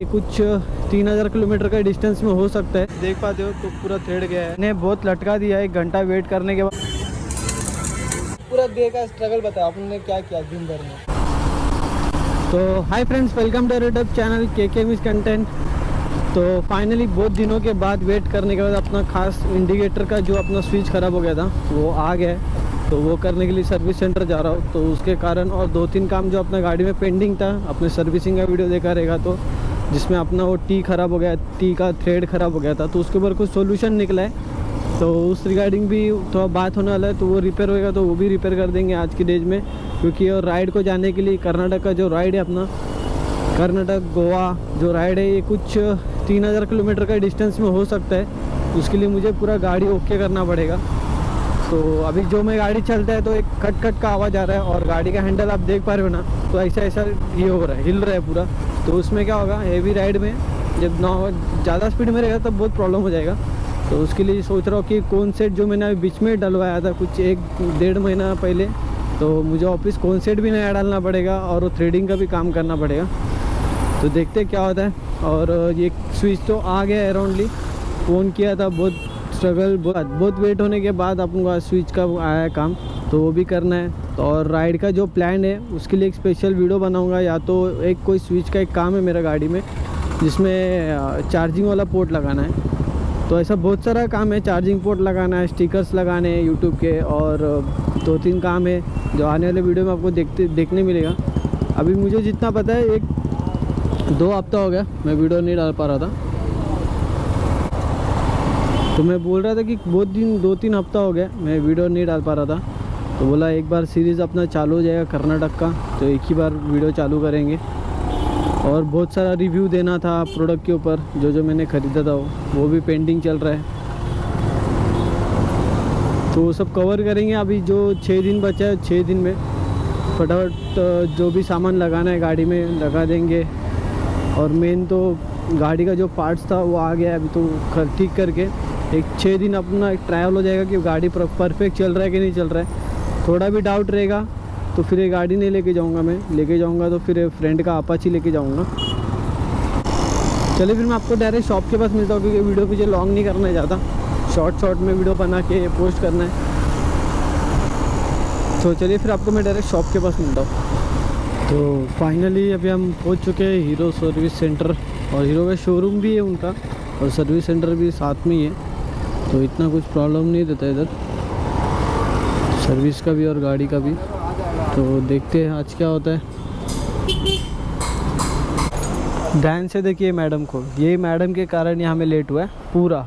कुछ 3000 किलोमीटर का डिस्टेंस में हो सकता है। देख पाते हो तो पूरा थ्रेड गया है। मैंने बहुत लटका दिया है, 1 घंटा वेट करने के बाद। पूरा डे का स्ट्रगल बताया आपने क्या किया दिन भर में। तो hi friends, welcome to YouTube channel K mix content. तो फाइनली बहुत दिनों के बाद वेट करने के बाद अपना खास इंडिकेटर का जो अपना स्विच ख़राब हो गया था वो आ गया है। तो वो करने के लिए सर्विस सेंटर जा रहा हूँ। तो उसके कारण और 2-3 काम जो अपना गाड़ी में पेंडिंग था, अपने सर्विसिंग का वीडियो देखा रहेगा तो, जिसमें अपना वो टी ख़राब हो गया, टी का थ्रेड ख़राब हो गया था, तो उसके ऊपर कुछ सोल्यूशन निकला है। तो उस रिगार्डिंग भी थोड़ा बात होने वाला है। तो वो रिपेयर होएगा तो वो भी रिपेयर कर देंगे आज की डेज में, क्योंकि और राइड को जाने के लिए कर्नाटक का जो राइड है अपना, कर्नाटक गोवा जो राइड है, ये कुछ 3000 किलोमीटर का डिस्टेंस में हो सकता है। उसके लिए मुझे पूरा गाड़ी ओके करना पड़ेगा। तो अभी जो मैं गाड़ी चलता है तो एक खट खट का आवाज़ आ रहा है, और गाड़ी का हैंडल आप देख पा रहे हो ना, तो ऐसा ऐसा ये हो रहा है, हिल रहा है पूरा। तो उसमें क्या होगा, हेवी राइड में जब ज़्यादा स्पीड में रहेगा तब बहुत प्रॉब्लम हो जाएगा। तो उसके लिए सोच रहा हूँ कि कौन सेट जो मैंने अभी बीच में डलवाया था कुछ 1-1.5 महीना पहले, तो मुझे वापस कौन सेट भी नया डालना पड़ेगा और वो थ्रेडिंग का भी काम करना पड़ेगा। तो देखते क्या होता है। और ये स्विच तो आ गया है अराउंडली, फ़ोन किया था, बहुत स्ट्रगल, बहुत वेट होने के बाद अपन स्विच का आया है काम, तो वो भी करना है। तो और राइड का जो प्लान है उसके लिए एक स्पेशल वीडियो बनाऊंगा, या तो एक कोई स्विच का एक काम है मेरा गाड़ी में जिसमें चार्जिंग वाला पोर्ट लगाना है। तो ऐसा बहुत सारा काम है, चार्जिंग पोर्ट लगाना है, स्टिकर्स लगाने हैं यूट्यूब के, और 2-3 काम है जो आने वाले वीडियो में आपको देखने मिलेगा। अभी मुझे जितना पता है 1-2 हफ्ता हो गया मैं वीडियो नहीं डाल पा रहा था। तो मैं बोल रहा था कि बहुत दिन 2-3 हफ्ता हो गया मैं वीडियो नहीं डाल पा रहा था। तो बोला एक बार सीरीज़ अपना चालू हो जाएगा कर्नाटक का, तो एक ही बार वीडियो चालू करेंगे। और बहुत सारा रिव्यू देना था प्रोडक्ट के ऊपर, जो मैंने ख़रीदा था वो भी पेंडिंग चल रहा है। तो वो सब कवर करेंगे। अभी जो 6 दिन बचा है, 6 दिन में फटाफट जो भी सामान लगाना है गाड़ी में लगा देंगे। और मेन तो गाड़ी का जो पार्ट्स था वो आ गया है, अभी तो ठीक करके एक 6 दिन अपना एक ट्रायल हो जाएगा कि गाड़ी परफेक्ट चल रहा है कि नहीं चल रहा है। थोड़ा भी डाउट रहेगा तो फिर ये गाड़ी नहीं लेके जाऊंगा, मैं लेके जाऊंगा तो फिर फ्रेंड का अपाची लेके जाऊंगा। चलिए फिर मैं आपको डायरेक्ट शॉप के पास मिलता हूँ, क्योंकि वीडियो मुझे लॉन्ग नहीं करना है ज़्यादा, शॉर्ट में वीडियो बना के पोस्ट करना है। तो चलिए फिर आपको मैं डायरेक्ट शॉप के पास मिलता हूँ। तो फाइनली अभी हम पहुँच चुके हैं हीरो सर्विस सेंटर, और हीरो का शोरूम भी है उनका, और सर्विस सेंटर भी साथ में ही है। तो इतना कुछ प्रॉब्लम नहीं देता इधर, सर्विस का भी और गाड़ी का भी। तो देखते हैं आज क्या होता है। ध्यान से देखिए मैडम को, ये मैडम के कारण यहाँ में लेट हुआ है पूरा।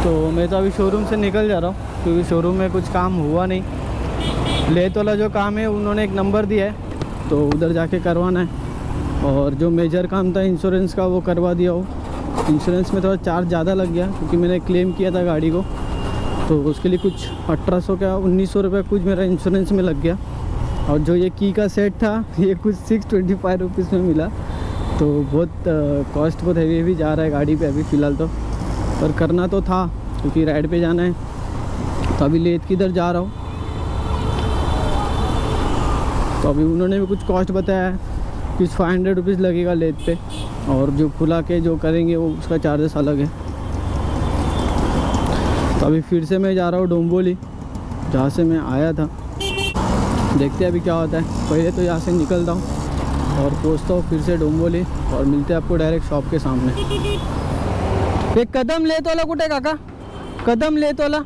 तो मैं तो अभी शोरूम से निकल जा रहा हूँ, क्योंकि शोरूम में कुछ काम हुआ नहीं। लेट वाला जो काम है उन्होंने एक नंबर दिया है, तो उधर जाके करवाना है। और जो मेजर काम था इंश्योरेंस का वो करवा दिया हो। इंश्योरेंस में थोड़ा चार्ज ज़्यादा लग गया, क्योंकि मैंने क्लेम किया था गाड़ी को, तो उसके लिए कुछ 1800 का 1900 रुपये कुछ मेरा इंश्योरेंस में लग गया। और जो ये की का सेट था ये कुछ 625 रुपीज़ में मिला। तो बहुत कॉस्ट बहुत हैवी जा रहा है गाड़ी पे अभी फ़िलहाल तो, पर करना तो था क्योंकि राइड पे जाना है। तो अभी लेट किधर जा रहा हूँ, तो अभी उन्होंने भी कुछ कॉस्ट बताया है, कुछ 500 रुपीज़ लगेगा लेट पे, और जो खुला के जो करेंगे वो उसका चार्जेस अलग है। तो अभी फिर से मैं जा रहा हूँ डोंबोली, जहाँ से मैं आया था। देखते हैं अभी क्या होता है। पहले तो यहाँ से निकलता हूँ और पहुँचता हूँ फिर से डोंबोली, और मिलते हैं आपको डायरेक्ट शॉप के सामने। एक कदम ले तो वाला कुठे काका, कदम ले तो वाला।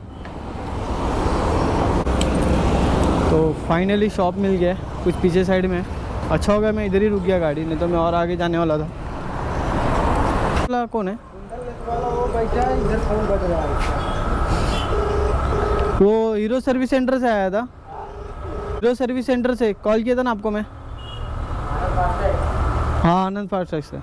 तो फाइनली शॉप मिल गया, कुछ पीछे साइड में। अच्छा हो गया मैं इधर ही रुक गया गाड़ी, नहीं तो मैं और आगे जाने वाला था। कौन है वो? हीरो सर्विस सेंटर से आया था, हीरो सर्विस सेंटर से कॉल किया था ना आपको मैं। हाँ, आनंद फास्टैग से।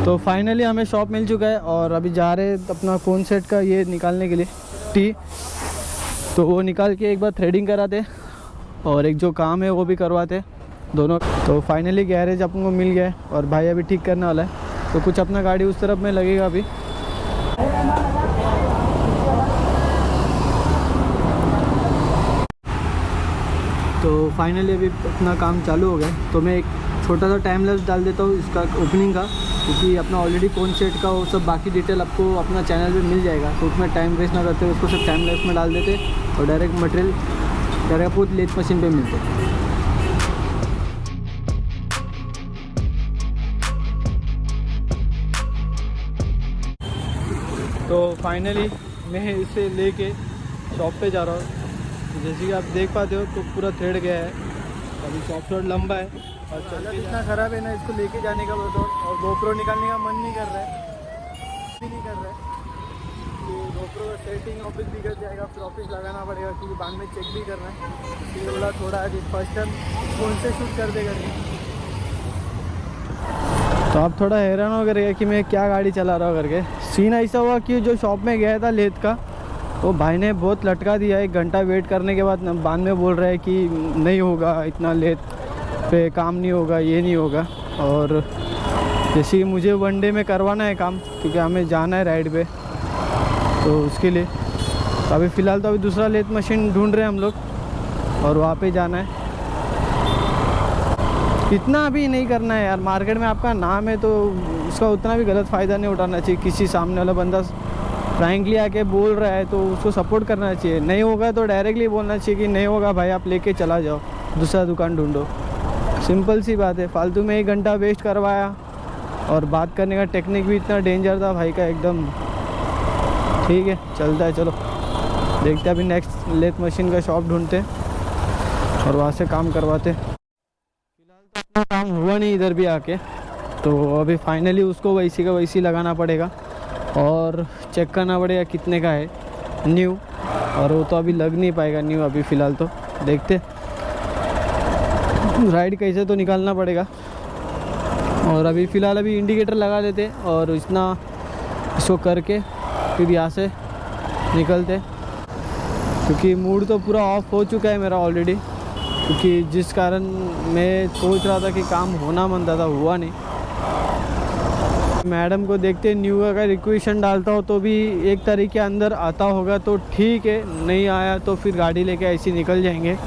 तो फाइनली हमें शॉप मिल चुका है, और अभी जा रहे हैं अपना फोन सेट का ये निकालने के लिए टी। तो वो निकाल के एक बार थ्रेडिंग कराते, और एक जो काम है वो भी करवाते दोनों। तो फाइनली गैरेज अपन को मिल गया है, और भाई अभी ठीक करने वाला है। तो कुछ अपना गाड़ी उस तरफ में लगेगा अभी। तो फाइनली अभी अपना काम चालू हो गया। तो मैं एक छोटा सा टाइम लैप्स डाल देता हूँ इसका ओपनिंग का, क्योंकि अपना ऑलरेडी कौन सेट का वो सब बाकी डिटेल आपको अपना चैनल पे मिल जाएगा, तो उसमें टाइम वेस्ट ना करते उसको सब टाइम लैप्स में डाल देते और डायरेक्ट मटेरियल डायरेक्ट आपको लेथ मशीन पे मिलते। तो फाइनली मैं इसे लेके शॉप पे जा रहा हूँ। जैसे कि आप देख पाते हो तो पूरा थ्रेड गया है, अभी शॉप थोड़ा लंबा है और चलना इतना ख़राब है ना, इसको लेके जाने का बताओ। और गोप्रो निकालने का मन नहीं कर रहा है, भी नहीं कर रहा है। तो गोप्रो का सेटिंग ऑफिस भी कर जाएगा, फिर ऑफिस लगाना पड़ेगा क्योंकि बाद में चेक भी करना है। इसलिए बोला थोड़ा आज फर्स्ट टाइम फ़ोन से शूट कर देगा। तो आप थोड़ा हैरान हो गए कि मैं क्या गाड़ी चला रहा हूँ करके। सीन ऐसा हुआ कि जो शॉप में गया था लेथ का, वो भाई ने बहुत लटका दिया। 1 घंटा वेट करने के बाद में बोल रहा है कि नहीं होगा, इतना लेथ पे काम नहीं होगा, ये नहीं होगा। और जैसे कि मुझे वनडे में करवाना है काम, क्योंकि हमें जाना है राइड पे, तो उसके लिए तो अभी फ़िलहाल तो अभी दूसरा लेथ मशीन ढूंढ रहे हैं हम लोग और वहाँ पे जाना है। इतना अभी नहीं करना है यार, मार्केट में आपका नाम है तो उसका उतना भी गलत फ़ायदा नहीं उठाना चाहिए। किसी सामने वाला बंदा फ्रैंकली आके बोल रहा है तो उसको सपोर्ट करना चाहिए। नहीं होगा तो डायरेक्टली बोलना चाहिए कि नहीं होगा भाई, आप लेके चला जाओ, दूसरा दुकान ढूंढो। सिंपल सी बात है। फालतू में 1 घंटा वेस्ट करवाया और बात करने का टेक्निक भी इतना डेंजर था भाई का एकदम। ठीक है, चलता है, चलो देखते हैं। अभी नेक्स्ट लेथ मशीन का शॉप ढूंढते और वहाँ से काम करवाते। इतना काम हुआ नहीं इधर भी आके, तो अभी फाइनली उसको वैसी का वैसी लगाना पड़ेगा और चेक करना पड़ेगा कितने का है न्यू। और वो तो अभी लग नहीं पाएगा न्यू अभी फ़िलहाल, तो देखते राइड कैसे तो निकालना पड़ेगा। और अभी फ़िलहाल अभी इंडिकेटर लगा देते और इतना इसको करके फिर यहाँ से निकलते, क्योंकि मूड तो पूरा ऑफ हो चुका है मेरा ऑलरेडी। क्योंकि जिस कारण मैं सोच रहा था कि काम होना बनता था, हुआ नहीं। मैडम को देखते न्यू का रिक्वेशन डालता हो तो भी एक तरीके अंदर आता होगा तो ठीक है, नहीं आया तो फिर गाड़ी लेके ऐसे निकल जाएंगे।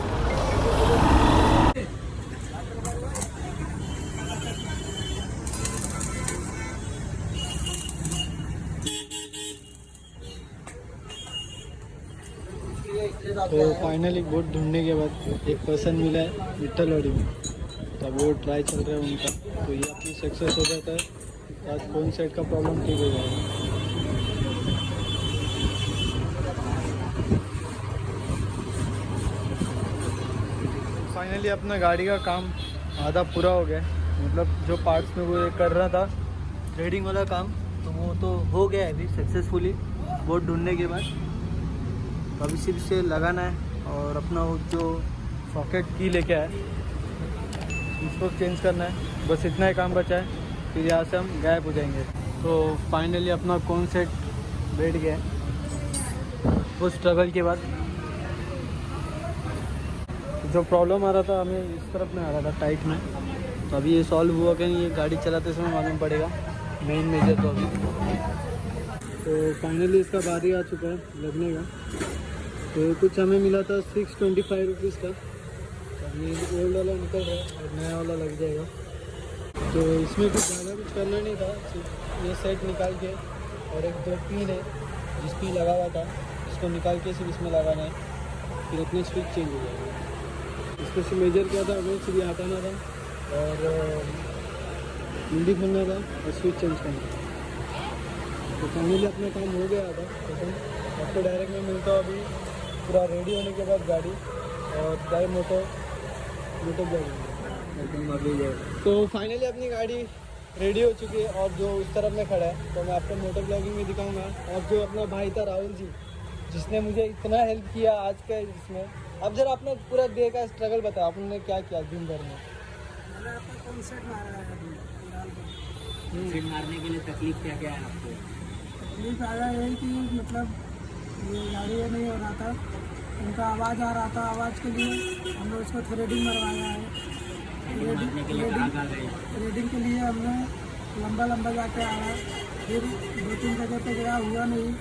तो फाइनली बोट ढूंढने के बाद एक पर्सन मिला है विट्ठलवाड़ी में, तो वो ट्राई चल रहा है उनका। तो ये अपनी सक्सेस हो जाता है, आज कौन सेट का प्रॉब्लम ठीक हो जाएगा। फाइनली अपना गाड़ी का काम आधा पूरा हो गया, मतलब जो पार्ट्स में वो कर रहा था थ्रेडिंग वाला काम, तो वो तो हो गया है अभी सक्सेसफुली बोट ढूंढने के बाद। तो अभी सिर्फ से लगाना है और अपना वो जो सॉकेट की लेके आए उसको चेंज करना है, बस इतना ही काम बचा है, फिर यहाँ से हम गायब हो जाएंगे। तो फाइनली अपना कौन सेट बैठ गया है वो स्ट्रगल के बाद। जो प्रॉब्लम आ रहा था हमें इस तरफ में आ रहा था टाइट में, तो अभी ये सॉल्व हुआ कि नहीं ये गाड़ी चलाते समय मालूम पड़ेगा मेन मेजर तो अभी। तो फाइनली इसका बारी आ चुका है लगने का। तो कुछ हमें मिला था 625 रुपीज़ का, अभी ओल्ड वाला निकल रहा है और नया वाला लग जाएगा। तो इसमें कुछ ज़्यादा कुछ करना नहीं था, सिर्फ ये सेट निकाल के और एक 2 पिन है जिस पिन लगा हुआ था इसको निकाल के सिर्फ इसमें लगाना है, फिर अपनी स्विच चेंज हो जाएगा। इसको से मेजर किया था हमें, सिर्फ हटाना था और मुंडी खोलना था और स्विच चेंज करना था। तो फाइनली अपना काम हो गया था। तो आपको डायरेक्ट में मिलता हूँ अभी पूरा रेडी होने के बाद गाड़ी, और गाड़ी मोटो ब्लॉगिंग। तो फाइनली अपनी गाड़ी रेडी हो चुकी है और जो उस तरफ में खड़ा है तो मैं आपको मोटो ब्लॉगिंग में दिखाऊंगा। और जो अपना भाई था राहुल जी, जिसने मुझे इतना हेल्प किया आज का इसमें, अब जरा आपने पूरा डे का स्ट्रगल बताया, आपने क्या किया दिन भर में। मैंने आपका कॉन्सेप्ट मारा है अभी फिलहाल। मारने के लिए तकलीफ क्या क्या है आपको? तकलीफ आ रहा है कि मतलब ये गाड़ी ये नहीं हो रहा था, उनका आवाज़ आ रहा था, आवाज़ के लिए हम लोग इसको थ्रेडिंग मरवाया है। थ्रेडिंग के लिए हमने लंबा जाके आया, फिर 2-3 जगह पे गया, हुआ नहीं,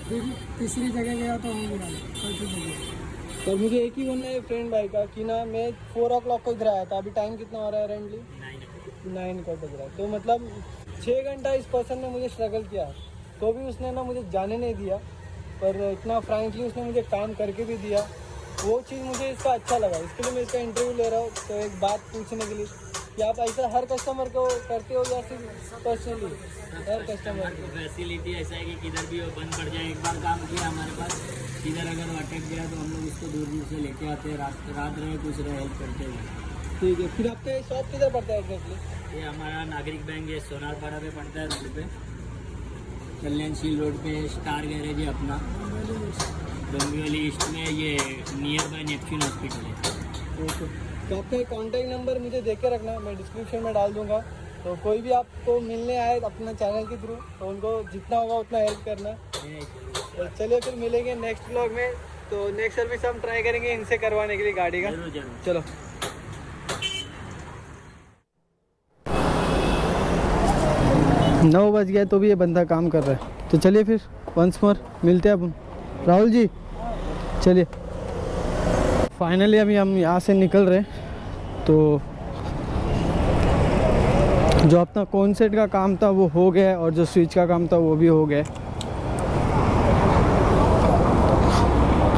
फिर तीसरी जगह गया तो हो गया चौथी जगह। तो मुझे एक ही बोलना है फ्रेंड भाई का कि ना मैं 4 o'clock को इधर आया था, अभी टाइम कितना हो रहा है रेंटली? 9 का बज रहा है। तो मतलब 6 घंटा इस पर्सन ने मुझे स्ट्रगल किया, तो भी उसने ना मुझे जाने नहीं दिया, पर इतना फ्रैंकली उसने मुझे काम करके भी दिया। वो चीज़ मुझे इसका अच्छा लगा, इसके लिए मैं इसका इंटरव्यू ले रहा हूँ। तो एक बात पूछने के लिए कि आप ऐसा हर कस्टमर को करते हो या सिर्फ पर्सनली? हर कस्टमर को फैसिलिटी ऐसा है कि किधर भी वो बंद पड़ जाए। एक बार काम किया हमारे पास, किधर अगर वो अटक गया तो हम लोग उसको दूर दूर से लेके आते हैं, रात रहे कुछ रहे हेल्प करते हैं। ठीक है, फिर आपका शॉप किधर पड़ता है एग्जैक्टली? ये हमारा नागरिक बैंक है, सोनारपाड़ा पे पड़ता है, रोड पे कल्याणशील रोड पे स्टार गैरेज है अपना, डोंबिवली ईस्ट में। ये नियर बाय नेपच्यून हॉस्पिटल है। ओके, तो आपका कॉन्टैक्ट नंबर मुझे दे के रखना, मैं डिस्क्रिप्शन में डाल दूंगा। तो कोई भी आपको मिलने आए अपना चैनल के थ्रू, तो उनको जितना होगा उतना हेल्प करना। तो चलिए फिर मिलेंगे नेक्स्ट ब्लॉग में। तो नेक्स्ट सर्विस हम ट्राई करेंगे इनसे करवाने के लिए गाड़ी का। जरूर जरूर। चलो 9 बज गया तो भी ये बंदा काम कर रहा है। तो चलिए फिर वंस मोर मिलते हैं अपन। राहुल जी चलिए, फाइनली अभी हम यहाँ से निकल रहे हैं। तो जो अपना कॉन्सेट का काम था वो हो गया, और जो स्विच का काम था वो भी हो गया।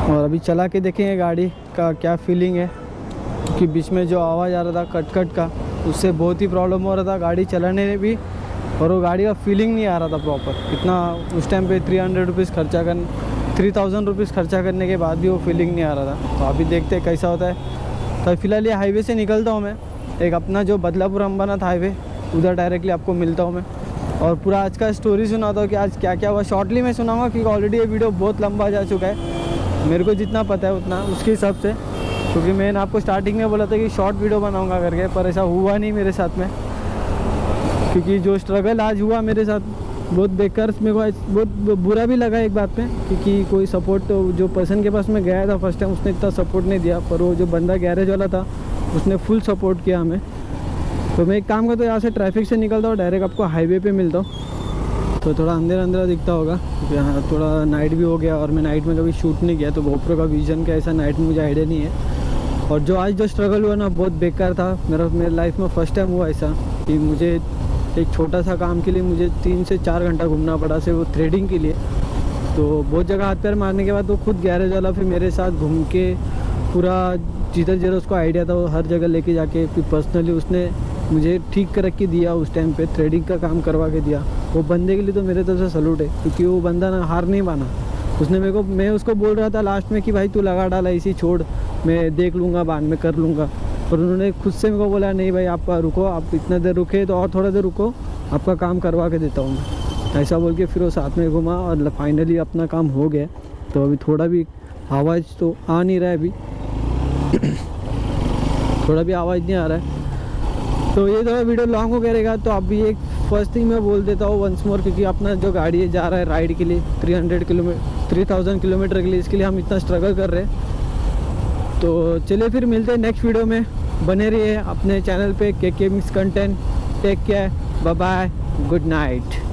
और अभी चला के देखेंगे गाड़ी का क्या फीलिंग है, कि बीच में जो आवाज़ आ रहा था कट कट का, उससे बहुत ही प्रॉब्लम हो रहा था गाड़ी चलाने में भी, और वो गाड़ी का फीलिंग नहीं आ रहा था प्रॉपर। इतना उस टाइम पे 300 रुपीज़ खर्चा कर 3000 रुपीज़ खर्चा करने के बाद भी वो फीलिंग नहीं आ रहा था। तो अभी देखते हैं कैसा होता है। तो फिलहाल ये हाईवे से निकलता हूँ मैं, एक अपना जो बदलापुर अंबानाथ हाईवे, उधर डायरेक्टली आपको मिलता हूँ मैं, और पूरा आज का स्टोरी सुनाता हूँ कि आज क्या क्या हुआ। शॉर्टली मैं सुनाऊँगा क्योंकि ऑलरेडी ये वीडियो बहुत लंबा जा चुका है, मेरे को जितना पता है उतना उसके हिसाब से, क्योंकि मैंने आपको स्टार्टिंग में बोला था कि शॉर्ट वीडियो बनाऊँगा करके, पर ऐसा हुआ नहीं मेरे साथ में। क्योंकि जो स्ट्रगल आज हुआ मेरे साथ बहुत बेकार, मेरे को बहुत बुरा भी लगा एक बात पे, क्योंकि कोई सपोर्ट, तो जो पर्सन के पास मैं गया था फर्स्ट टाइम उसने इतना सपोर्ट नहीं दिया, पर वो जो बंदा गैरेज वाला था उसने फुल सपोर्ट किया हमें। तो मैं एक काम करता हूँ, यहाँ से ट्रैफिक से निकलता हूँ, डायरेक्ट आपको हाईवे पे मिलता हूँ। तो थोड़ा अंधेरा अंधेरा दिखता होगा, यहाँ थोड़ा नाइट भी हो गया, और मैं नाइट में कभी शूट नहीं किया, तो गोप्रो का विजन का ऐसा नाइट में मुझे आइडिया नहीं है। और जो आज जो स्ट्रगल हुआ ना बहुत बेकार था मेरे लाइफ में, फर्स्ट टाइम हुआ ऐसा कि मुझे एक छोटा सा काम के लिए मुझे 3 से 4 घंटा घूमना पड़ा, सिर्फ वो थ्रेडिंग के लिए। तो बहुत जगह हाथ पैर मारने के बाद वो खुद गैरेज वाला फिर मेरे साथ घूम के पूरा जिधर जिधर उसको आइडिया था वो हर जगह लेके जाके फिर पर्सनली उसने मुझे ठीक करके दिया, उस टाइम पे थ्रेडिंग का काम करवा के दिया। वो बंदे के लिए तो मेरे तरफ से सलूट है, क्योंकि वो बंदा ना हार नहीं माना। उसने मेरे को, मैं उसको बोल रहा था लास्ट में कि भाई तू लगा डाला इसी, छोड़ मैं देख लूँगा बाद में कर लूँगा, पर उन्होंने खुद से मेरे को बोला नहीं भाई आप रुको, आप इतना देर रुके तो और थोड़ा देर रुको, आपका काम करवा के देता हूँ मैं, ऐसा बोल के फिर वो साथ में घुमा, और फाइनली अपना काम हो गया। तो अभी थोड़ा भी आवाज़ तो आ नहीं रहा है, अभी थोड़ा भी आवाज़ नहीं आ रहा है। तो ये थोड़ा वीडियो लॉन्ग हो करेगा, तो अभी एक फर्स्ट थिंग मैं बोल देता हूँ वंस मोर, क्योंकि अपना जो गाड़ी है जा रहा है राइड के लिए 3000 किलोमीटर के लिए, इसके लिए हम इतना स्ट्रगल कर रहे हैं। तो चलिए फिर मिलते हैं नेक्स्ट वीडियो में, बने रहिए अपने चैनल पे K mix content. Take care, bye bye, good night.